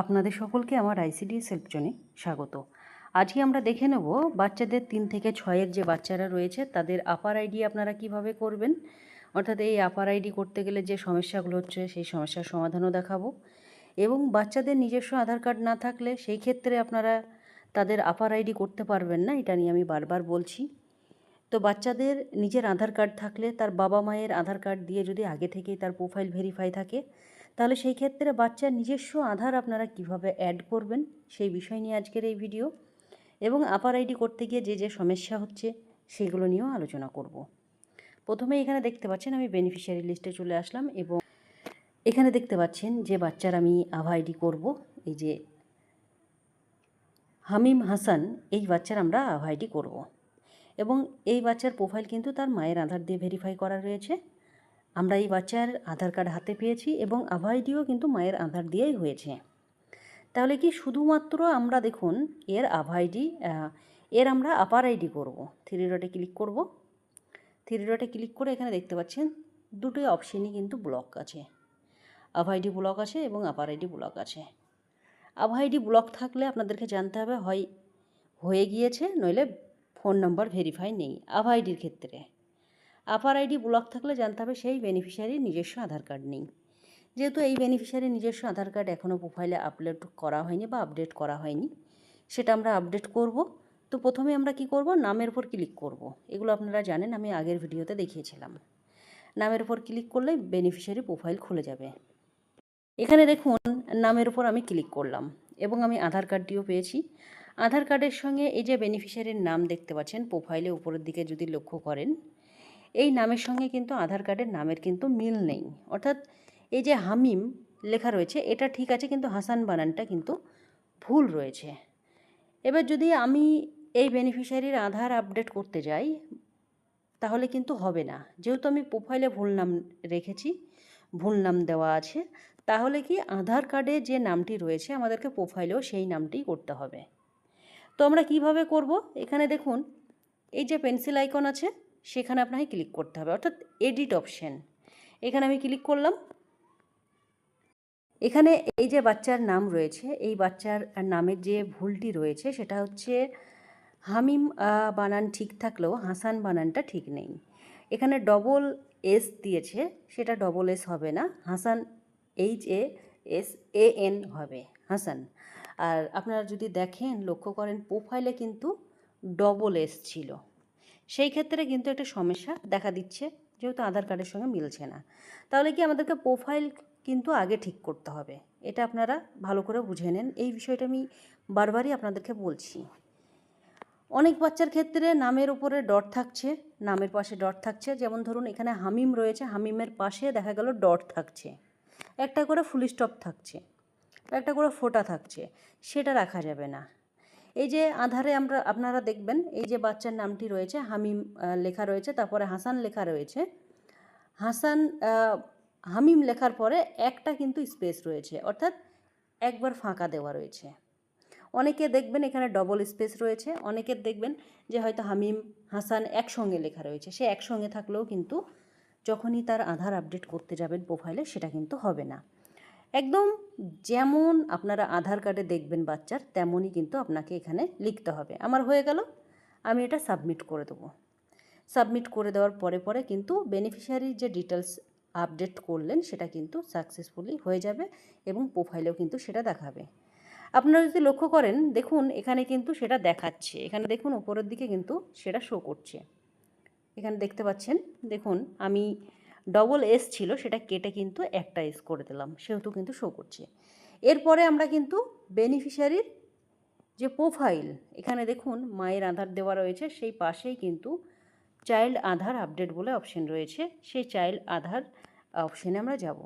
আপনাদের সকলকে আমার আইসিডি সেলফ জোনে স্বাগত। আজকে আমরা দেখে নেব বাচ্চাদের 3 থেকে 6-এর যে বাচ্চারা রয়েছে তাদের আপার আইডি আপনারা কিভাবে করবেন। অর্থাৎ এই আপার আইডি করতে গেলে যে সমস্যাগুলো হচ্ছে সেই সমস্যার সমাধানও দেখাবো, এবং বাচ্চাদের নিজস্ব আধার কার্ড না থাকলে সেই ক্ষেত্রে আপনারা তাদের আপার আইডি করতে পারবেন না, এটা নিয়ে আমি বারবার বলছি। তো বাচ্চাদের নিজের আধার কার্ড থাকলে তার বাবা মায়ের আধার কার্ড দিয়ে যদি আগে থেকেই তার প্রোফাইল ভেরিফাই থাকে, তাহলে সেই ক্ষেত্রে বাচ্চার নিজস্ব আধার আপনারা কিভাবে অ্যাড করবেন সেই বিষয় নিয়ে আজকের এই ভিডিও, এবং আপার আইডি করতে গিয়ে যে যে সমস্যা হচ্ছে সেগুলো নিয়েও আলোচনা করব। প্রথমে এখানে দেখতে পাচ্ছেন আমি বেনিফিশিয়ারি লিস্টে চলে আসলাম, এবং এখানে দেখতে পাচ্ছেন যে বাচ্চার আমি আভা আইডি করব। এই যে হামিম হাসান, এই বাচ্চার আমরা আভা আইডি করব, এবং এই বাচ্চার প্রোফাইল কিন্তু তার মায়ের আধার দিয়ে ভেরিফাই করা রয়েছে। আমরা এই বাচ্চার আধার কার্ড হাতে পেয়েছি এবং আভা আইডিও কিন্তু মায়ের আধার দিয়েই হয়েছে। তাহলে কি শুধুমাত্র আমরা দেখুন এর আভা আইডি, এর আমরা আপার আইডি করব। 3 ডটে ক্লিক করব। 3 ডটে ক্লিক করে এখানে দেখতে পাচ্ছেন দুটোই অপশানই কিন্তু ব্লক আছে। আভা আইডি ব্লক আছে এবং আপার আইডি ব্লক আছে। আভা আইডি ব্লক থাকলে আপনাদেরকে জানতে হবে হয় হয়ে গিয়েছে, নইলে ফোন নম্বর ভেরিফাই নেই আভা আইডির ক্ষেত্রে। আপার আইডি ব্লক থাকলে জানতে হবে সেই বেনিফিশিয়ারির নিজস্ব আধার কার্ড নেই। যেহেতু এই বেনিফিশিয়ারির নিজস্ব আধার কার্ড এখনও প্রোফাইলে আপলোড করা হয়নি বা আপডেট করা হয়নি, সেটা আমরা আপডেট করব। তো প্রথমে আমরা কি করব, নামের উপর ক্লিক করব। এগুলো আপনারা জানেন, আমি আগের ভিডিওতে দেখিয়েছিলাম। নামের উপর ক্লিক করলে বেনিফিশিয়ারি প্রোফাইল খুলে যাবে। এখানে দেখুন নামের উপর আমি ক্লিক করলাম এবং আমি আধার কার্ডটিও পেয়েছি। আধার কার্ডের সঙ্গে এই যে বেনিফিশিয়ারির নাম দেখতে পাচ্ছেন প্রোফাইলে উপরের দিকে যদি লক্ষ্য করেন, এই নামের সঙ্গে কিন্তু আধার কার্ডের নামের কিন্তু মিল নেই। অর্থাৎ এই যে হামিম লেখা রয়েছে এটা ঠিক আছে, কিন্তু হাসান বানানটা কিন্তু ভুল রয়েছে। এবার যদি আমি এই বেনিফিশিয়ারির আধার আপডেট করতে যাই তাহলে কিন্তু হবে না, যেহেতু আমি প্রোফাইলে ভুল নাম রেখেছি, ভুল নাম দেওয়া আছে। তাহলে কি আধার কার্ডে যে নামটি রয়েছে আমাদেরকে প্রোফাইলেও সেই নামটিই করতে হবে। তো আমরা কিভাবে করব, এখানে দেখুন এই যে পেন্সিল আইকন আছে সেখানে আপনাকে ক্লিক করতে হবে, অর্থাৎ এডিট অপশন। এখানে আমি ক্লিক করলাম। এখানে এই যে বাচ্চার নাম রয়েছে, এই বাচ্চার নামের যে ভুলটি রয়েছে সেটা হচ্ছে হামিম বানান ঠিক থাকলেও হাসান বানানটা ঠিক নেই। এখানে ডবল এস দিয়েছে, সেটা ডবল এস হবে না, হাসান HASAN হবে হাসান। আর আপনারা যদি দেখেন লক্ষ্য করেন প্রোফাইলে কিন্তু ডবল এস ছিল, সেই ক্ষেত্রে কিন্তু একটা সমস্যা দেখা দিচ্ছে, যেহেতু আধার কার্ডের সঙ্গে মিলছে না। তাহলে কি আমাদেরকে প্রোফাইল কিন্তু আগে ঠিক করতে হবে, এটা আপনারা ভালো করে বুঝে নেন। এই বিষয়টা আমি বারবারই আপনাদেরকে বলছি। অনেক বাচ্চার ক্ষেত্রে নামের উপরে ডট থাকছে, নামের পাশে ডট থাকছে, যেমন ধরুন এখানে হামিম রয়েছে, হামিমের পাশে দেখা গেল ডট থাকছে, একটা করে ফুল স্টপ থাকছে, একটা করে ফোঁটা থাকছে, সেটা রাখা যাবে না। এই যে আধারে আপনারা দেখবেন এই যে বাচ্চার নামটি রয়েছে হামিম লেখা রয়েছে, তারপরে হাসান লেখা রয়েছে। হাসান হামিম লেখার পরে একটা কিন্তু স্পেস রয়েছে, অর্থাৎ একবার ফাঁকা দেওয়া রয়েছে। অনেকে দেখবেন এখানে ডবল স্পেস রয়েছে, অনেকের দেখবেন যে হয়তো হামিম হাসান একসঙ্গে লেখা রয়েছে। সে একসঙ্গে থাকলেও কিন্তু যখনই তার আধার আপডেট করতে যাবেন প্রোফাইলে সেটা কিন্তু হবে না। একদম যেমন আপনারা আধার কার্ডে দেখবেন বাচ্চার, তেমনই কিন্তু আপনাকে এখানে লিখতে হবে। আমার হয়ে গেল, আমি এটা সাবমিট করে দেবো। সাবমিট করে দেওয়ার পরে পরে কিন্তু বেনিফিশিয়ারির যে ডিটেলস আপডেট করলেন সেটা কিন্তু সাকসেসফুলি হয়ে যাবে, এবং প্রোফাইলেও কিন্তু সেটা দেখাবে। আপনারা যদি লক্ষ্য করেন দেখুন এখানে কিন্তু সেটা দেখাচ্ছে, এখানে দেখুন উপরের দিকে কিন্তু সেটা শো করছে। এখানে দেখতে পাচ্ছেন, দেখুন আমি ডবল এস ছিল সেটা কেটে কিন্তু একটা এস করে দিলাম, সেহেতু কিন্তু শো করছে। এরপরে আমরা কিন্তু বেনিফিশিয়ারির যে প্রোফাইল, এখানে দেখুন মায়ের আধার দেওয়া রয়েছে, সেই পাশেই কিন্তু চাইল্ড আধার আপডেট বলে অপশন রয়েছে, সেই চাইল্ড আধার অপশানে আমরা যাব।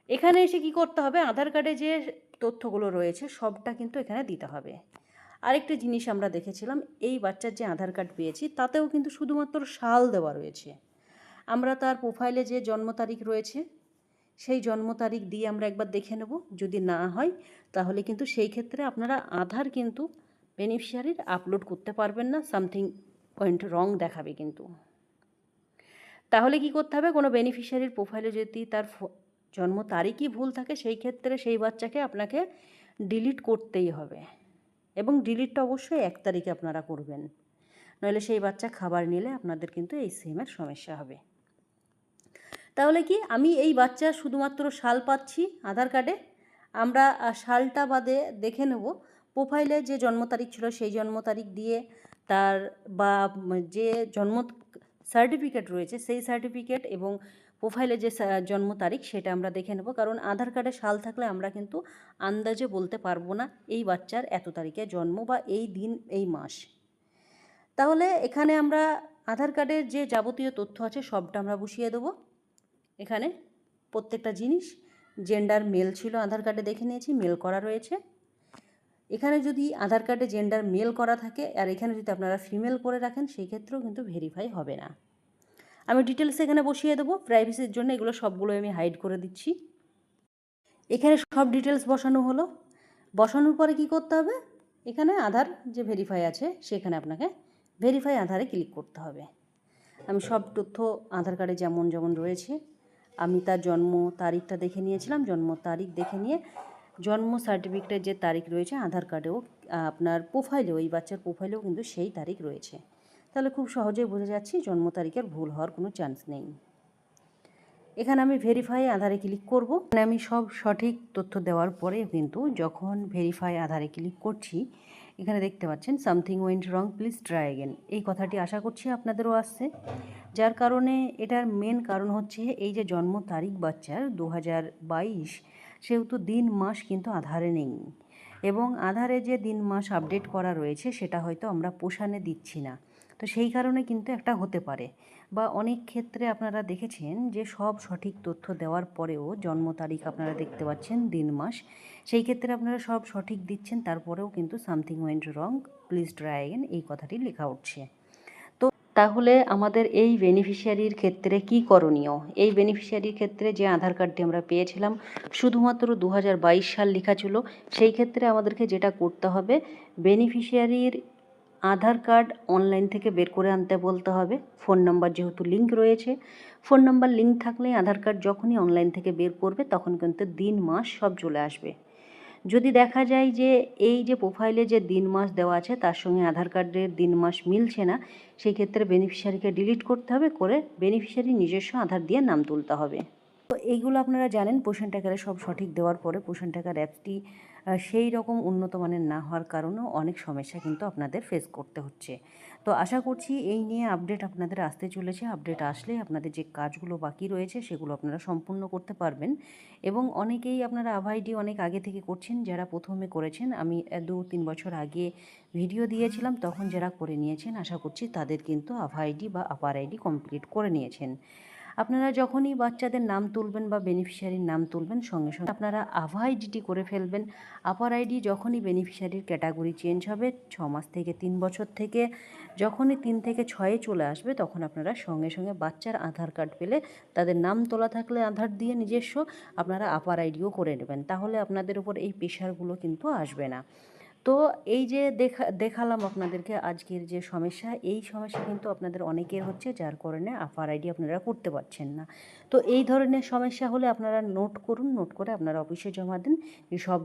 এখানে এসে কি করতে হবে, আধার কার্ডে যে তথ্যগুলো রয়েছে সবটা কিন্তু এখানে দিতে হবে। আরেকটা জিনিস আমরা দেখেছিলাম, এই বাচ্চার যে আধার কার্ড পেয়েছি তাতেও কিন্তু শুধুমাত্র সাল দেওয়া রয়েছে। আমরা তার প্রোফাইলে যে জন্ম তারিখ রয়েছে সেই জন্ম তারিখ দিয়ে আমরা একবার দেখে নেব, যদি না হয় তাহলে কিন্তু সেই ক্ষেত্রে আপনারা আধার কিন্তু বেনিফিশিয়ারির আপলোড করতে পারবেন না, সামথিং পয়েন্ট রং দেখাবে কিন্তু। তাহলে কি করতে হবে, কোনো বেনিফিশিয়ারির প্রোফাইলে যদি তার জন্ম তারিখই ভুল থাকে সেই ক্ষেত্রে সেই বাচ্চাকে আপনাকে ডিলিট করতেই হবে, এবং ডিলিটটা অবশ্যই 1 তারিখে আপনারা করবেন, নইলে সেই বাচ্চা খাবার নিলে আপনাদের কিন্তু এই সিমের সমস্যা হবে। তাহলে কি আমি এই বাচ্চার শুধুমাত্র সাল পাচ্ছি আধার কার্ডে, আমরা সালটা বাদে দেখে নেব প্রোফাইলে যে জন্ম তারিখ ছিল সেই জন্ম তারিখ দিয়ে তার বা যে জন্ম সার্টিফিকেট রয়েছে সেই সার্টিফিকেট এবং প্রোফাইলে যে জন্ম তারিখ সেটা আমরা দেখে নেব, কারণ আধার কার্ডে সাল থাকলে আমরা কিন্তু আন্দাজে বলতে পারবো না এই বাচ্চার এত তারিখে জন্ম বা এই দিন এই মাস। তাহলে এখানে আমরা আধার কার্ডের যে যাবতীয় তথ্য আছে সবটা আমরা বসিয়ে দেবো। এখানে প্রত্যেকটা জিনিস জেন্ডার মেল ছিল আধার কার্ডে দেখে নিয়েছি, মেল করা রয়েছে। এখানে যদি আধার কার্ডে জেন্ডার মেল করা থাকে আর এখানে যদি আপনারা ফিমেল করে রাখেন সেই ক্ষেত্রেও কিন্তু ভেরিফাই হবে না। আমি ডিটেলস এখানে বসিয়ে দেবো, প্রাইভেসির জন্য এগুলো সবগুলো আমি হাইড করে দিচ্ছি। এখানে সব ডিটেলস বসানো হলো। বসানোর পরে কি করতে হবে, এখানে আধার যে ভেরিফাই আছে সেখানে আপনাকে ভেরিফাই আধারে ক্লিক করতে হবে। আমি সব তথ্য আধার কার্ডে যেমন যেমন রয়েছে আমি তার জন্ম তারিখটা দেখে নিয়েছিলাম, জন্ম তারিখ দেখে নিয়ে জন্ম সার্টিফিকেটের যে তারিখ রয়েছে আধার কার্ডেও আপনার প্রোফাইলেও এই বাচ্চার প্রোফাইলেও কিন্তু সেই তারিখ রয়েছে। তাহলে খুব সহজেই বোঝা যাচ্ছে জন্ম তারিখের ভুল হওয়ার কোনো চান্স নেই। এখানে আমি ভেরিফাই আধারে ক্লিক করব। এখানে আমি সব সঠিক তথ্য দেওয়ার পরে কিন্তু যখন ভেরিফাই আধারে ক্লিক করছি এখানে দেখতে পাচ্ছেন something went wrong please try again, এই কথাটি আশা করছি আপনাদেরও আসছে। যার কারণে এটার মেন কারণ হচ্ছে এই যে জন্ম তারিখ বাচ্চার 2022, সেহেতু দিন মাস কিন্তু আধারে নেই, এবং আধারে যে দিন মাস আপডেট করা রয়েছে সেটা হয়তো আমরা পোষানে দিচ্ছি না, তো সেই কারণে কিন্তু একটা হতে পারে। বা অনেক ক্ষেত্রে আপনারা দেখেছেন যে সব সঠিক তথ্য দেওয়ার পরেও জন্ম তারিখ আপনারা দেখতে পাচ্ছেন দিন মাস, সেই ক্ষেত্রে আপনারা সব সঠিক দিচ্ছেন তারপরেও কিন্তু something went wrong please try again এই কথাটি লেখা উঠছে। তো তাহলে আমাদের এই বেনিফিশিয়ারির ক্ষেত্রে কি করণীয়? এই বেনিফিশিয়ারির ক্ষেত্রে যে আধার কার্ডটি আমরা পেয়েছিলাম শুধুমাত্র 2022 সাল লেখা ছিল, সেই ক্ষেত্রে আমাদেরকে যেটা করতে হবে বেনিফিশিয়ারির আধার কার্ড অনলাইন থেকে বের করে আনতে বলতে হবে। ফোন নাম্বার যেহেতু লিঙ্ক রয়েছে, ফোন নাম্বার লিঙ্ক থাকলে আধার কার্ড যখনই অনলাইন থেকে বের করবে তখন কিন্তু দিন মাস সব চলে আসবে। যদি দেখা যায় যে এই যে প্রোফাইলে যে দিন মাস দেওয়া আছে তার সঙ্গে আধার কার্ডের দিন মাস মিলছে না, সেই ক্ষেত্রে বেনিফিশিয়ারিকে ডিলিট করতে হবে, করে বেনিফিশিয়ারি নিজস্ব আধার দিয়ে নাম তুলতে হবে। তো এইগুলো আপনারা জানেন, পোষণ ট্র্যাকারে সব সঠিক দেওয়ার পরে পোষণ ট্র্যাকার অ্যাপটি সেই রকম উন্নত মানের না হওয়ার কারণেও অনেক সমস্যা কিন্তু আপনাদের ফেস করতে হচ্ছে। তো আশা করছি এই নিয়ে আপডেট আপনাদের আসতে চলেছে, আপডেট আসলে আপনাদের যে কাজগুলো বাকি রয়েছে সেগুলো আপনারা সম্পূর্ণ করতে পারবেন। এবং অনেকেই আপনারা আভাইডি অনেক আগে থেকে করছেন, যারা প্রথমে করেছেন আমি 2-3 বছর আগে ভিডিও দিয়েছিলাম তখন যারা করে নিয়েছেন আশা করছি তাদের কিন্তু আভাইডি বা আপার আইডি কমপ্লিট করে নিয়েছেন। আপনারা যখনই বাচ্চাদের নাম তুলবেন বা বেনিফিশিয়ারির নাম তুলবেন সঙ্গে সঙ্গে আপনারা আভা আইডিটি করে ফেলবেন। আপার আইডি যখনই বেনিফিশিয়ারির ক্যাটাগরি চেঞ্জ হবে 6 মাস থেকে 3 বছর থেকে, যখনই 3 থেকে 6-এ চলে আসবে তখন আপনারা সঙ্গে সঙ্গে বাচ্চার আধার কার্ড পেলে তাদের নাম তোলা থাকলে আধার দিয়ে নিজস্ব আপনারা আপার আইডিও করে নেবেন, তাহলে আপনাদের উপর এই প্রেশারগুলো কিন্তু আসবে না। তো এই যে দেখালাম আপনাদেরকে আজকের যে সমস্যা, এই সমস্যা কিন্তু আপনাদের অনেকের হচ্ছে, যার কারণে আপার আইডি আপনারা করতে পারছেন না। তো এই ধরনের সমস্যা হলে আপনারা নোট করুন, নোট করে আপনারা অফিসে জমা দিন। সব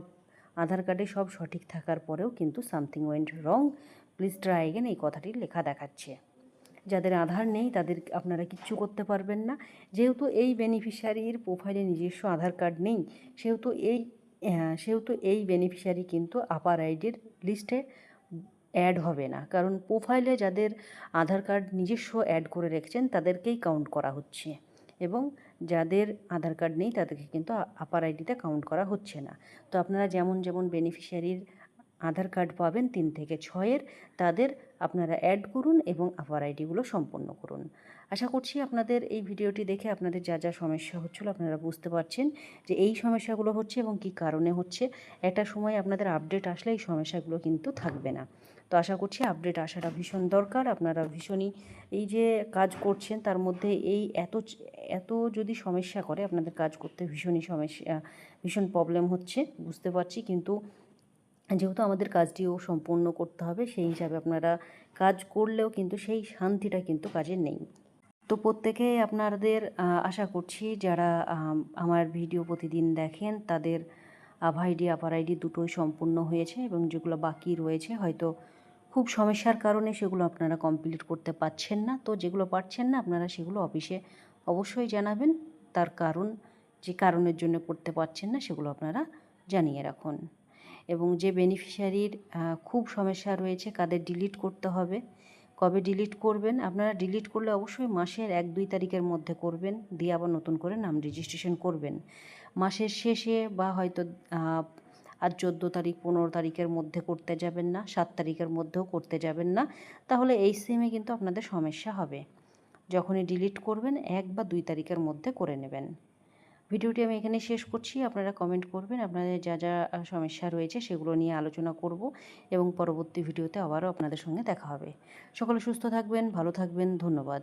আধার কার্ডে সব সঠিক থাকার পরেও কিন্তু something went wrong please try again এই কথাটি লেখা দেখাচ্ছে। যাদের আধার নেই তাদের আপনারা কিচ্ছু করতে পারবেন না, যেহেতু এই বেনিফিশিয়ারির প্রোফাইলে নিজস্ব আধার কার্ড নেই সেহেতু এই বেনিফিশিয়ারি কিন্তু আপার আইডির লিস্টে অ্যাড হবে না, কারণ প্রোফাইলে যাদের আধার কার্ড নিজস্ব অ্যাড করে রেখেছেন তাদেরকেই কাউন্ট করা হচ্ছে, এবং যাদের আধার কার্ড নেই তাদেরকে কিন্তু আপার আইডিতে কাউন্ট করা হচ্ছে না। তো আপনারা যেমন যেমন বেনিফিশিয়ারির আধার কার্ড পাবেন 3 থেকে 6-এর, তাদের আপনারা অ্যাড করুন এবং আপার আইডিগুলো সম্পন্ন করুন। আশা করছি আপনাদের এই ভিডিওটি দেখে আপনাদের যা যা সমস্যা হচ্ছিলো আপনারা বুঝতে পারছেন যে এই সমস্যাগুলো হচ্ছে এবং কী কারণে হচ্ছে। একটা সময় আপনাদের আপডেট আসলে এই সমস্যাগুলো কিন্তু থাকবে না। তো আশা করছি আপডেট আসাটা ভীষণ দরকার, আপনারা ভীষণই এই যে কাজ করছেন তার মধ্যে এই এত যদি সমস্যা করে আপনাদের কাজ করতে ভীষণ প্রবলেম হচ্ছে বুঝতে পারছি, কিন্তু যেহেতু আমাদের কাজটিও সম্পূর্ণ করতে হবে সেই হিসাবে আপনারা কাজ করলেও কিন্তু সেই শান্তিটা কিন্তু কাজে নেই। তো প্রত্যেকেই আপনাদের আশা করছি যারা আমার ভিডিও প্রতিদিন দেখেন তাদের আভা আইডি আপার আইডি দুটোই সম্পূর্ণ হয়েছে, এবং যেগুলো বাকি রয়েছে হয়তো খুব সমস্যার কারণে সেগুলো আপনারা কমপ্লিট করতে পারছেন না। তো যেগুলো পারছেন না আপনারা সেগুলো অফিসে অবশ্যই জানাবেন, তার কারণ যে কারণের জন্য করতে পারছেন না সেগুলো আপনারা জানিয়ে রাখুন। এবং যে বেনিফিশিয়ারির খুব সমস্যা রয়েছে, কাদের ডিলিট করতে হবে, কবে ডিলিট করবেন, আপনারা ডিলিট করলে অবশ্যই মাসের 1-2 তারিখের মধ্যে করবেন, দিয়ে আবার নতুন করে নাম রেজিস্ট্রেশন করবেন। মাসের শেষে বা হয়তো আর 14 তারিখ 15 তারিখের মধ্যে করতে যাবেন না, 7 তারিখের মধ্যেও করতে যাবেন না, তাহলে এই সিমে কিন্তু আপনাদের সমস্যা হবে। যখনই ডিলিট করবেন 1 বা 2 তারিখের মধ্যে করে নেবেন। ভিডিওটি আমি এখানে শেষ করছি। আপনারা কমেন্ট করবেন, আপনাদের যা যা সমস্যা রয়েছে সেগুলো নিয়ে আলোচনা করব, এবং পরবর্তী ভিডিওতে আবারও আপনাদের সঙ্গে দেখা হবে। সকলে সুস্থ থাকবেন, ভালো থাকবেন, ধন্যবাদ।